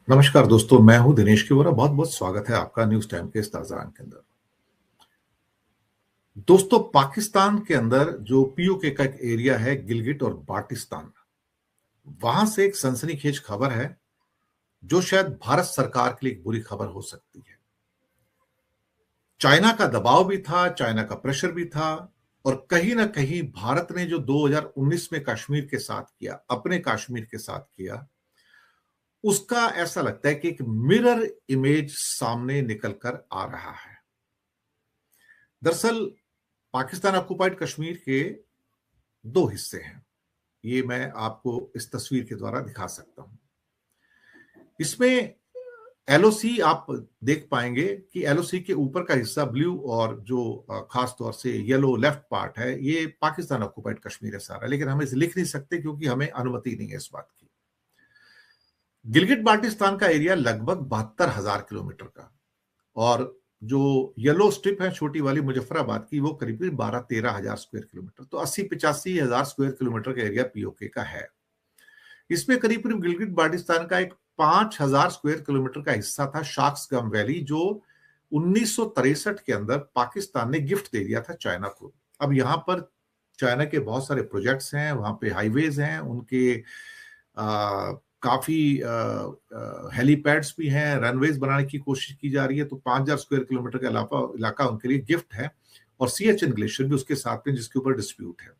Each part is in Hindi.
नमस्कार दोस्तों, मैं हूं दिनेश की वोरा। बहुत बहुत स्वागत है आपका न्यूज टाइम के इस ताजा अंक के अंदर। दोस्तों, पाकिस्तान के अंदर जो पीओके का एक एरिया है गिलगिट और बाल्टिस्तान, वहां से एक सनसनीखेज खबर है जो शायद भारत सरकार के लिए एक बुरी खबर हो सकती है। चाइना का दबाव भी था, चाइना का प्रेशर भी था, और कहीं ना कहीं भारत ने जो 2019 में कश्मीर के साथ किया, अपने कश्मीर के साथ किया, उसका ऐसा लगता है कि एक मिरर इमेज सामने निकल कर आ रहा है। दरअसल पाकिस्तान ऑक्युपाइड कश्मीर के दो हिस्से हैं। ये मैं आपको इस तस्वीर के द्वारा दिखा सकता हूं। इसमें एलओसी आप देख पाएंगे कि एलओसी के ऊपर का हिस्सा ब्लू और जो खास तौर से येलो लेफ्ट पार्ट है, ये पाकिस्तान ऑक्युपाइड कश्मीर है सारा, लेकिन हम इसे लिख नहीं सकते क्योंकि हमें अनुमति नहीं है इस बात की। गिलगिट बाल्टिस्तान का एरिया लगभग 72,000 किलोमीटर का, और जो येलो स्ट्रिप है छोटी वाली मुजफ्फराबाद की, वो करीब 12-13 हजार स्क्वायर किलोमीटर, तो 80-85 हजार स्क्वायर किलोमीटर का एरिया पीओके का है। इसमें करीब गिलगिट बाल्टिस्तान का एक 5,000 स्क्वायर किलोमीटर का हिस्सा था शाक्स गम वैली, जो 1963 के अंदर पाकिस्तान ने गिफ्ट दे दिया था चाइना को। अब यहां पर चाइना के बहुत सारे प्रोजेक्ट्स हैं, वहां पे हाईवेज हैं, उनके काफी हेलीपैड्स भी हैं, रनवेज बनाने की कोशिश की जा रही है। तो 5,000 स्क्वायर किलोमीटर का इलाका उनके लिए गिफ्ट है, और सियाचिन ग्लेशियर भी उसके साथ में, जिसके ऊपर डिस्प्यूट है।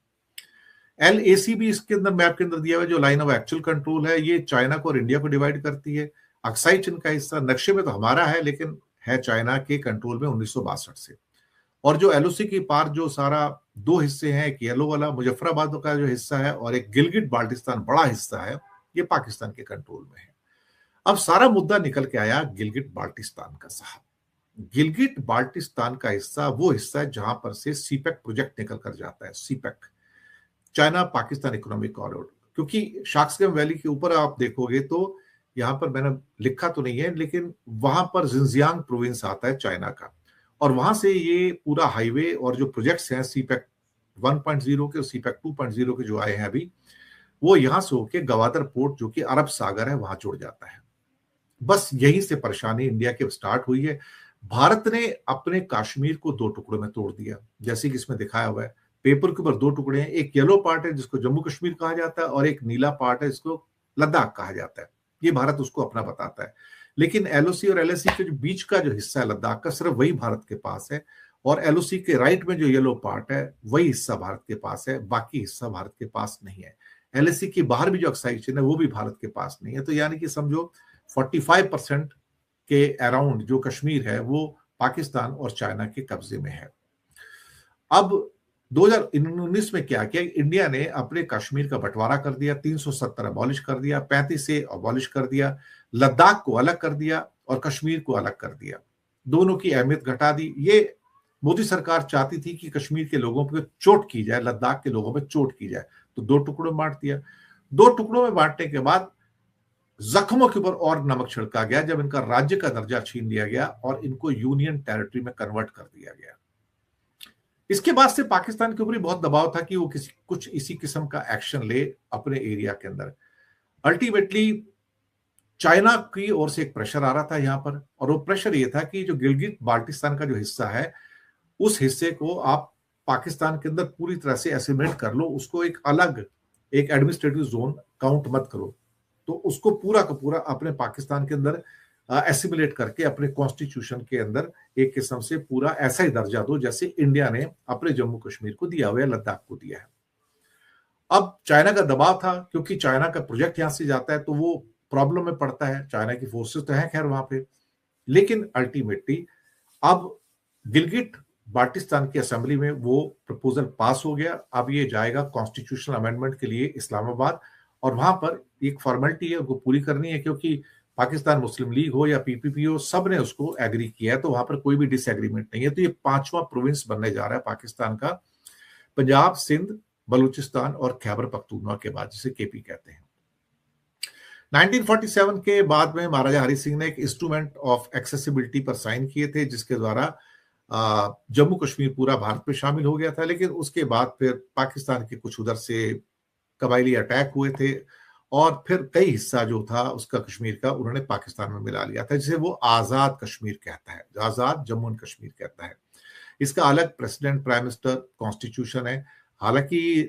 LAC भी इसके अंदर मैप के अंदर दिया हुआ है, जो लाइन ऑफ एक्चुअल कंट्रोल है, ये चाइना को और इंडिया को डिवाइड करती है। अक्साई चिन का हिस्सा नक्शे में तो हमारा है, लेकिन है चाइना के कंट्रोल में 1962 से। और जो LOC के पार जो सारा दो हिस्से हैं, एक येलो वाला मुजफ्फराबाद का जो हिस्सा है, और एक गिलगिट बाल्टिस्तान बड़ा हिस्सा है, ये पाकिस्तान के कंट्रोल में है। अब सारा मुद्दा निकल के आया गिलगिट बाल्टिस्तान का। साहब, गिलगिट बाल्टिस्तान का हिस्सा वो हिस्सा है जहां पर से सीपेक प्रोजेक्ट निकल कर जाता है। CPEC, China Pakistan economic corridor. क्योंकि शाक्सगम वैली के ऊपर आप देखोगे तो यहां पर मैंने लिखा तो नहीं है, लेकिन वहां पर जिंजियांग प्रोविंस आता है चाइना का, और वहां से ये पूरा हाईवे और जो प्रोजेक्ट्स हैं सीपेक 1.0 के और सीपेक 2.0 के जो आए हैं अभी, वो यहां से होके गवादर पोर्ट, जो कि अरब सागर है, वहां जुड़ जाता है। बस यहीं से परेशानी इंडिया के स्टार्ट हुई है। भारत ने अपने कश्मीर को दो टुकड़ों में तोड़ दिया, जैसे कि इसमें दिखाया हुआ है। पेपर के ऊपर दो टुकड़े हैं, एक येलो पार्ट है जिसको जम्मू कश्मीर कहा जाता है, और एक नीला पार्ट है जिसको लद्दाख कहा जाता है। ये भारत उसको अपना बताता है, लेकिन एलओसी और एलएसी के जो बीच का जो हिस्सा है लद्दाख का, सिर्फ वही भारत के पास है। और एलओसी के राइट में जो येलो पार्ट है, वही हिस्सा भारत के पास है, बाकी हिस्सा भारत के पास नहीं है। एलएसी के बाहर भी जो अक्साई चीन है, वो भी भारत के पास नहीं है। तो यानी कि समझो 45% के अराउंड जो कश्मीर है, वो पाकिस्तान और चाइना के कब्जे में है। अब 2019 में क्या किया, इंडिया ने अपने कश्मीर का बंटवारा कर दिया, 370 अबॉलिश कर दिया, 35 से अबॉलिश कर दिया, लद्दाख को अलग कर दिया और कश्मीर को अलग कर दिया, दोनों की अहमियत घटा दी। ये मोदी सरकार चाहती थी कि कश्मीर के लोगों पर चोट की जाए, लद्दाख के लोगों पर चोट की जाए, तो दो टुकड़ों में बांट दिया। दो टुकड़ों में बांटने के बाद जख्मों के ऊपर और नमक छिड़का गया, जब इनका राज्य का दर्जा छीन लिया गया और इनको यूनियन टेरिटरी में कन्वर्ट कर दिया गया। इसके बाद से पाकिस्तान के ऊपर बहुत दबाव था कि वो कुछ इसी किस्म का एक्शन ले अपने एरिया के अंदर। अल्टीमेटली चाइना की ओर से एक प्रेशर आ रहा था यहां पर, और वो प्रेशर ये था कि जो गिलगिट बाल्टिस्तान का जो हिस्सा है, उस हिस्से को आप पाकिस्तान के अंदर पूरी तरह से एसिमिलेट कर लो, उसको एक अलग एक एडमिनिस्ट्रेटिव जोन काउंट मत करो, तो उसको पूरा का पूरा अपने पाकिस्तान के अंदर एसिमिलेट करके अपने कॉन्स्टिट्यूशन के अंदर एक किस्म से पूरा ऐसा ही दर्जा दो जैसे इंडिया ने अपने जम्मू कश्मीर को दिया हुआ है, लद्दाख को दिया है। अब चाइना का दबाव था, क्योंकि चाइना का प्रोजेक्ट यहां से जाता है तो वो प्रॉब्लम में पड़ता है। चाइना की फोर्सेस तो है खैर वहां पे, लेकिन अल्टीमेटली अब गिलगिट बाल्टिस्तान की असेंबली में वो प्रपोजल पास हो गया। अब ये जाएगा कॉन्स्टिट्यूशनल अमेंडमेंट के लिए इस्लामाबाद, और वहां पर एक फॉर्मेलिटी है, उनको पूरी करनी है, क्योंकि पाकिस्तान मुस्लिम लीग हो या पीपीपी हो, सब ने उसको एग्री किया है, तो वहां पर कोई भी डिसएग्रीमेंट नहीं है। तो ये पांचवा प्रोविंस बनने जा रहा है पाकिस्तान का, पंजाब, सिंध, बलूचिस्तान और खैबर पख्तूनख्वा के बाद, जिसे केपी कहते हैं। 1947 के बाद में महाराजा हरि सिंह ने एक इंस्ट्रूमेंट ऑफ एक्सेसिबिलिटी पर साइन किए थे, जिसके द्वारा जम्मू कश्मीर पूरा भारत में शामिल हो गया था। लेकिन उसके बाद फिर पाकिस्तान के कुछ उधर से कबायली अटैक हुए थे, और फिर कई हिस्सा जो था उसका कश्मीर का उन्होंने पाकिस्तान में मिला लिया था, जिसे वो आजाद कश्मीर कहता है, आजाद जम्मू एंड कश्मीर कहता है। इसका अलग प्रेसिडेंट, प्राइम मिनिस्टर, कॉन्स्टिट्यूशन है। हालांकि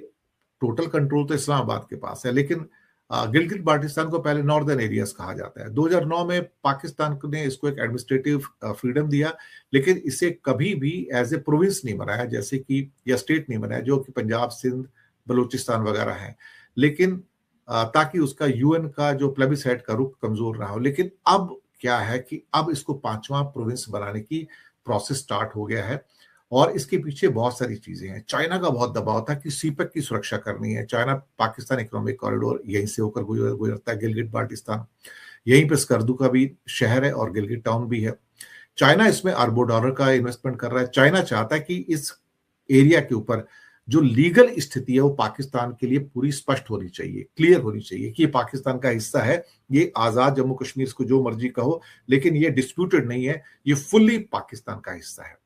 टोटल कंट्रोल तो इस्लामाबाद के पास है, लेकिन गिलगित बाल्टिस्तान को पहले नॉर्दर्न एरियाज कहा जाता है। 2009 में पाकिस्तान ने इसको एक एडमिनिस्ट्रेटिव फ्रीडम दिया, लेकिन इसे कभी भी एज ए प्रोविंस नहीं बनाया, जैसे कि या स्टेट नहीं बनाया, जो कि पंजाब, सिंध, बलूचिस्तान वगैरह है, लेकिन ताकि उसका यूएन का जो प्लेबिसाइट का रुख कमजोर रहा हो। लेकिन अब क्या है कि अब इसको 5वां प्रोविंस बनाने की प्रोसेस स्टार्ट हो गया है, और इसके पीछे बहुत सारी चीजें हैं। चाइना का बहुत दबाव था कि सीपेक की सुरक्षा करनी है। चाइना पाकिस्तान इकोनॉमिक कॉरिडोर यहीं से होकर गुजरता है, गिलगित बाल्टिस्तान, यहीं पे स्कर्दू का भी शहर है और गिलगित टाउन भी है। चाइना इसमें अरबों डॉलर का इन्वेस्टमेंट कर रहा है। चाइना चाहता है कि इस एरिया के ऊपर जो लीगल स्थिति है वो पाकिस्तान के लिए पूरी स्पष्ट होनी चाहिए, क्लियर होनी चाहिए कि ये पाकिस्तान का हिस्सा है, ये आजाद जम्मू कश्मीर, इसको जो मर्जी कहो, लेकिन ये डिस्प्यूटेड नहीं है, ये फुल्ली पाकिस्तान का हिस्सा है।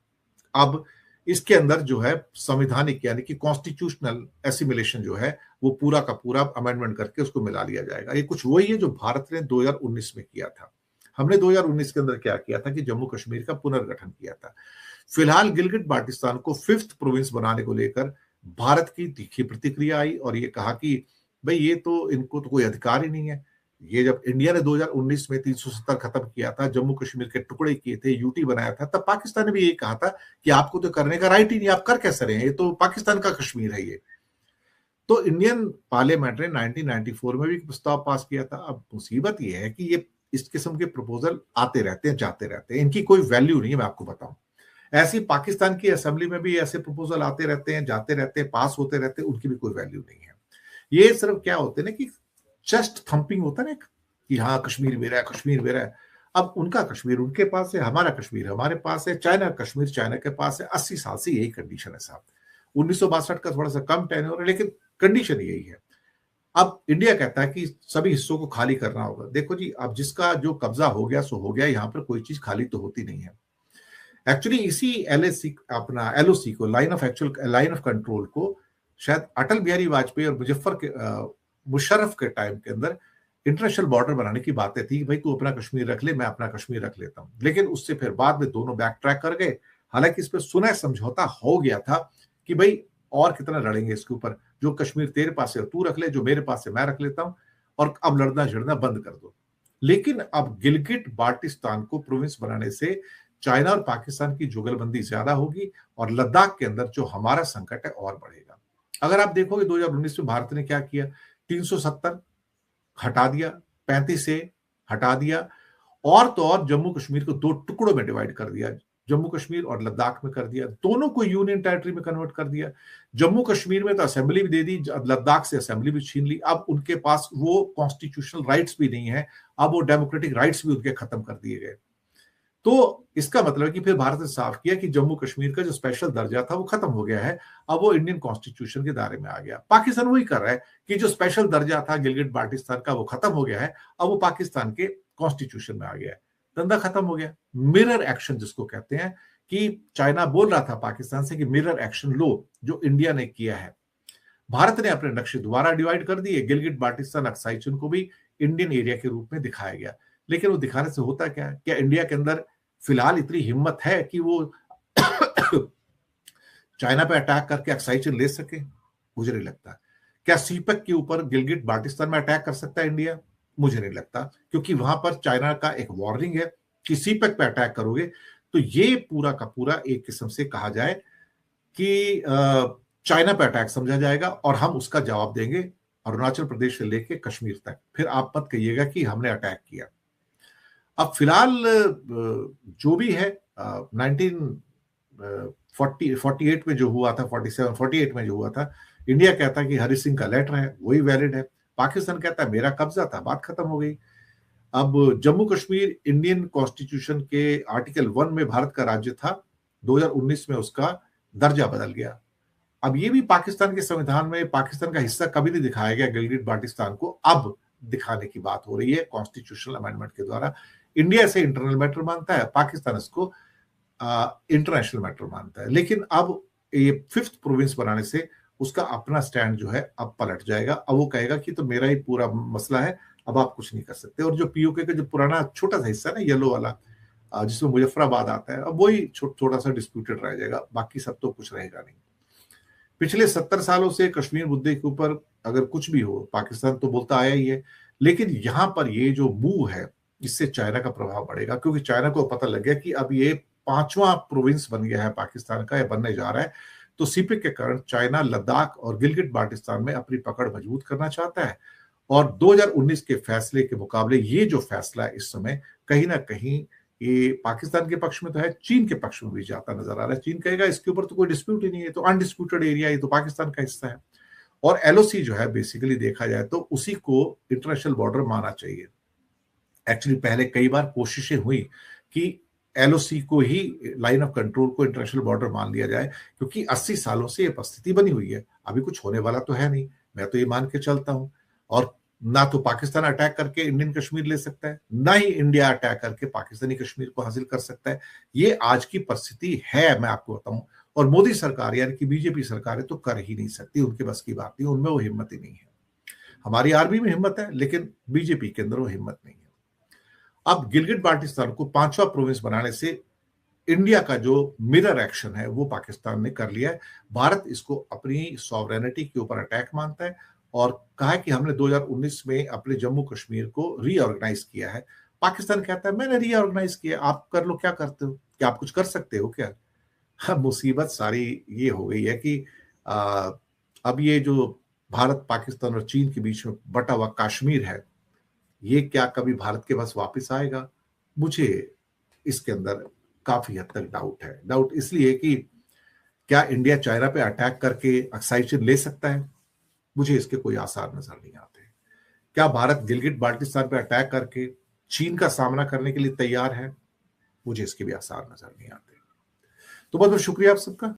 अब इसके अंदर जो है संवैधानिक यानी कि कॉन्स्टिट्यूशनल एसिमिलेशन जो है वो पूरा का पूरा अमेंडमेंट करके उसको मिला लिया जाएगा। ये कुछ वही है जो भारत ने 2019 में किया था। हमने 2019 के अंदर क्या किया था कि जम्मू कश्मीर का पुनर्गठन किया था। फिलहाल गिलगित बाल्टिस्तान को 5th प्रोविंस बनाने को लेकर भारत की तीखी प्रतिक्रिया आई और ये कहा कि भाई ये तो इनको तो कोई अधिकार ही नहीं है। ये जब इंडिया ने 2019 में 370 खत्म किया था, जम्मू कश्मीर के टुकड़े किए थे, यूटी बनाया था, तब पाकिस्तान ने भी ये कहा था कि आपको तो करने का राइट ही नहीं, आप कर कैसे रहे हैं, ये तो पाकिस्तान का कश्मीर है ये। तो इंडियन पार्लियामेंट ने 1994 में भी प्रस्ताव पास किया था। अब मुसीबत ये है कि ये इस किस्म के प्रपोजल आते रहते हैं, जाते रहते हैं, इनकी कोई वैल्यू नहीं है। मैं आपको बताऊं, ऐसी पाकिस्तान की असेंबली में भी ऐसे प्रपोजल आते रहते हैं, जाते रहते हैं, पास होते रहते हैं, उनकी भी कोई वैल्यू नहीं है। ये सिर्फ क्या होते हैं ना कि चेस्ट थंपिंग होता है ना कि हाँ कश्मीर मेरा है, कश्मीर मेरा है। अब उनका कश्मीर उनके पास है, हमारा कश्मीर हमारे पास है, चाइना कश्मीर चाइना के पास है। 80 साल से यही कंडीशन है साहब। 1962 का थोड़ा सा कम टेन्योर है, लेकिन कंडीशन यही है। अब इंडिया कहता है कि सभी हिस्सों को खाली करना होगा। देखो जी, अब जिसका जो कब्जा हो गया सो हो गया, यहाँ पर कोई चीज खाली तो होती नहीं है। एक्चुअली इसी एलएसी अपना एलओसी को, लाइन ऑफ कंट्रोल को, शायद अटल बिहारी वाजपेयी और मुशर्रफ के टाइम के अंदर इंटरनेशनल बॉर्डर बनाने की बातें थी कि भाई तू अपना कश्मीर रख ले, मैं अपना कश्मीर रख लेता हूं। लेकिन उससे फिर बाद में दोनों बैक ट्रैक कर गए। हालांकि इस पर सुना समझौता हो गया था कि भाई और कितना लड़ेंगे इसके ऊपर, जो कश्मीर तेरे पास है तू रख ले, जो मेरे पास है मैं रख लेता हूं, और अब लड़ना झड़ना बंद कर दो। लेकिन अब गिलगित बाल्टिस्तान को प्रोविंस बनाने से चाइना और पाकिस्तान की जुगलबंदी ज्यादा होगी और लद्दाख के अंदर जो हमारा संकट है और बढ़ेगा। अगर आप देखोगे 2019 में भारत ने क्या किया, 370 हटा दिया, 35 से हटा दिया, और तो और जम्मू कश्मीर को 2 टुकड़ों में डिवाइड कर दिया, जम्मू कश्मीर और लद्दाख में कर दिया, दोनों को यूनियन टेरिटरी में कन्वर्ट कर दिया। जम्मू कश्मीर में तो असेंबली भी दे दी, लद्दाख से असेंबली भी छीन ली। अब उनके पास वो कॉन्स्टिट्यूशनल राइट्स भी नहीं है, अब वो डेमोक्रेटिक राइट्स भी उनके खत्म कर दिए गए। तो इसका मतलब है कि फिर भारत ने साफ किया कि जम्मू कश्मीर का जो स्पेशल दर्जा था वो खत्म हो गया है, अब वो इंडियन कॉन्स्टिट्यूशन के दायरे में आ गया। पाकिस्तान वही कर रहा है कि जो स्पेशल दर्जा था गिलगित बाल्टिस्तान का वो खत्म हो गया है, अब वो पाकिस्तान के कॉन्स्टिट्यूशन में आ गया है। धंधा खत्म हो गया। मिरर एक्शन जिसको कहते हैं, कि चाइना बोल रहा था पाकिस्तान से कि मिरर एक्शन लो, जो इंडिया ने किया है। भारत ने अपने नक्शे दोबारा डिवाइड कर दिए, गिलगित बाल्टिस्तान अक्साई चिन को भी इंडियन एरिया के रूप में दिखाया गया। लेकिन वो दिखाने से होता क्या है? क्या इंडिया के अंदर फिलहाल इतनी हिम्मत है कि वो चाइना पे अटैक करके अक्साई चिन ले सके? मुझे नहीं लगता। क्या सीपेक के ऊपर गिलगित बाल्टिस्तान में अटैक कर सकता है इंडिया? मुझे नहीं लगता, क्योंकि वहां पर चाइना का एक वार्निंग है कि सीपेक पे अटैक करोगे तो ये पूरा का पूरा एक किस्म से कहा जाए कि चाइना पे अटैक समझा जाएगा और हम उसका जवाब देंगे अरुणाचल प्रदेश से लेके कश्मीर तक। फिर आप मत कहिएगा कि हमने अटैक किया। अब फिलहाल जो भी है 1948 में जो हुआ था, 48 में जो हुआ था, इंडिया कहता कि हरि सिंह का लेटर है वही वैलिड है, पाकिस्तान कहता है मेरा कब्जा था, बात खत्म हो गई। अब जम्मू कश्मीर इंडियन कॉन्स्टिट्यूशन के आर्टिकल 1 में भारत का राज्य था, 2019 में उसका दर्जा बदल गया। अब ये भी पाकिस्तान के संविधान में पाकिस्तान का हिस्सा कभी नहीं दिखाया गया गिलगित बाल्टिस्तान को, अब दिखाने की बात हो रही है कॉन्स्टिट्यूशनल अमेंडमेंट के द्वारा। इंडिया से इंटरनल मैटर मानता है, पाकिस्तान इसको इंटरनेशनल मैटर मानता है। लेकिन अब ये 5th प्रोविंस बनाने से उसका अपना स्टैंड जो है अब पलट जाएगा। अब वो कहेगा कि तो मेरा ही पूरा मसला है, अब आप कुछ नहीं कर सकते। और जो पीओके का जो पुराना छोटा सा हिस्सा है ना, येलो वाला, जिसमें मुजफ्फराबाद आता है, अब वही थोड़ा सा डिस्प्यूटेड रह जाएगा, बाकी सब तो कुछ रहेगा नहीं। पिछले 70 सालों से कश्मीर मुद्दे के ऊपर अगर कुछ भी हो, पाकिस्तान तो बोलता आया ही है, लेकिन यहां पर ये जो मूव है, इससे चाइना का प्रभाव बढ़ेगा, क्योंकि चाइना को पता लग गया कि अब ये 5वां प्रोविंस बन गया है पाकिस्तान का, या बनने जा रहा है। तो सीपेक के कारण चाइना लद्दाख और गिलगिट बाल्टिस्तान में अपनी पकड़ मजबूत करना चाहता है। और 2019 के फैसले के मुकाबले ये जो फैसला है इस समय, कहीं ना कहीं ये पाकिस्तान के पक्ष में तो है, चीन के पक्ष में भी जाता नजर आ रहा है। चीन कहेगा इसके ऊपर तो कोई डिस्प्यूट ही नहीं है, तो अनडिस्प्यूटेड एरिया, ये तो पाकिस्तान का हिस्सा है। और एलओसी जो है, बेसिकली देखा जाए तो उसी को इंटरनेशनल बॉर्डर माना चाहिए। एक्चुअली पहले कई बार कोशिशें हुई कि एलओसी को ही, लाइन ऑफ कंट्रोल को इंटरनेशनल बॉर्डर मान लिया जाए, क्योंकि 80 सालों से ये परिस्थिति बनी हुई है, अभी कुछ होने वाला तो है नहीं, मैं तो ये मान के चलता हूं। और ना तो पाकिस्तान अटैक करके इंडियन कश्मीर ले सकता है, ना ही इंडिया अटैक करके पाकिस्तानी कश्मीर को हासिल कर सकता है। ये आज की परिस्थिति है, मैं आपको बताऊं। और मोदी सरकार यानी कि बीजेपी सरकार है तो कर ही नहीं सकती, उनके बस की बात नहीं, उनमें वो हिम्मत ही नहीं है। हमारी आर्मी में हिम्मत है, लेकिन बीजेपी के अंदर वो हिम्मत नहीं है। अब गिलगिट बाल्टिस्तान को 5वां प्रोविंस बनाने से इंडिया का जो मिरर एक्शन है वो पाकिस्तान ने कर लिया है। भारत इसको अपनी सॉवरेनिटी के ऊपर अटैक मानता है और कहा है कि हमने 2019 में अपने जम्मू कश्मीर को रीऑर्गेनाइज किया है। पाकिस्तान कहता है मैंने रीऑर्गेनाइज किया, आप कर लो, क्या करते हो, क्या आप कुछ कर सकते हो क्या? अब मुसीबत सारी ये हो गई है कि आ, अब ये जो भारत, पाकिस्तान और चीन के बीच में बटा हुआ कश्मीर है, ये क्या कभी भारत के पास वापस आएगा? मुझे इसके अंदर काफी हद तक डाउट है। डाउट इसलिए कि क्या इंडिया चाइना पे अटैक करके एक्साइशन ले सकता है? मुझे इसके कोई आसार नजर नहीं आते। क्या भारत गिलगिट बाल्टिस्तान पे अटैक करके चीन का सामना करने के लिए तैयार है? मुझे इसके भी आसार नजर नहीं आते। तो बहुत बहुत शुक्रिया आप सबका।